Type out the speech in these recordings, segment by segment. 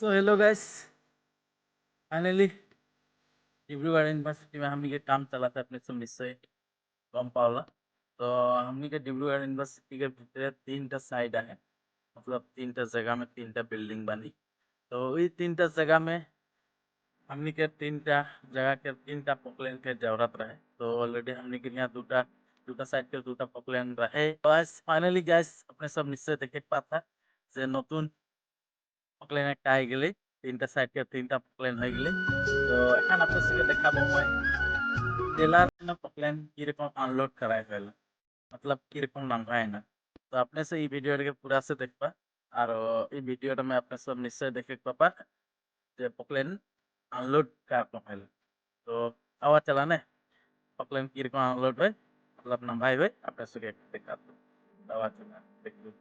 So hello guys, finally Dibrugarh university में हमनी के काम चला था अपने सब निश्चय कम पावला। तो हमनी के डिब्रूगढ़ यूनिवर्सिटी के भीतर 3टा साइड है, मतलब 3टा जगह में 3टा बिल्डिंग बनी। तो ये 3टा जगह में हमनी के 3टा जगह के 3टा पोकलेन के जरूरत रहे। तो ऑलरेडी हमनी के यहाँ दूटा दूटा साइड के 2टा पोकलेन रहे। बस फाइनली गैस अपने सब निश्चय देखे पाता যে নতুন পকলেন একটা আই গেলে 3টা সাইড के 3টা পকলেন হয়ে গেলে। তো এখন আপনার সাথে দেখাবো মই টেলার না পকলেন কিরকম আনলোড করায় ফেলে, मतलब কিরকম নামায় না। তো আপনি से এই ভিডিওটাকে পুরা से দেখবা আর এই ভিডিওটা में আপনি सब নিশ্চয় দেখে পাবা যে পকলেন আনলোড কিরকম হলো। তো আওয়া চালানে পকলেন কিরকম আনলোড হয়, मतलब নামাই হয় আপনার সাথে দেখাবো। আওয়া চালান দেখুন।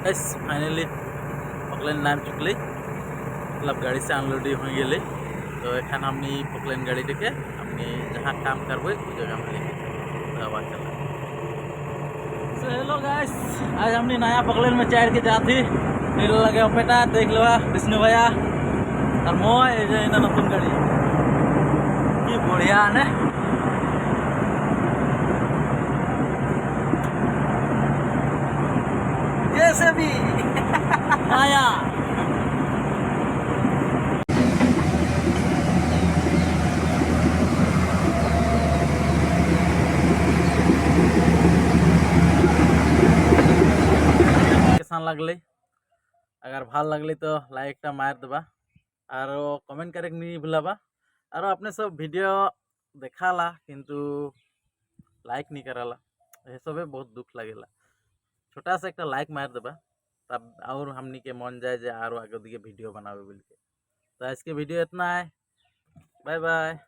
बस फाइनली पकलेन नाम चुकले, मतलब गाड़ी से अनलोडिंग हो गए। तो एखान हमनी पकलेन गाड़ी के हमनी जहाँ काम करबे उस जगह में लेके आवा चला। सो हेलो गाइस, आज हमनी नया पकलेन में चढ़ के जाती नील लगे बेटा देख लो विष्णु भैया और मैं ये नतुन गाड़ी की बढ़िया ने जैसे भी आया। कैसा लगले, अगर ভাল लगले तो लाइकटा मार देबा और कमेंट करे नहीं भूलाबा। और अपने सब वीडियो देखाला किंतु लाइक नहीं कराला, ये सब बहुत दुख लगेला। छोटा सा एक लाइक मार देबा तब और हमनी के मन जाए जे आरो आगे दिके वीडियो बनावे बोल के। तो आज के वीडियो इतना है, बाय बाय।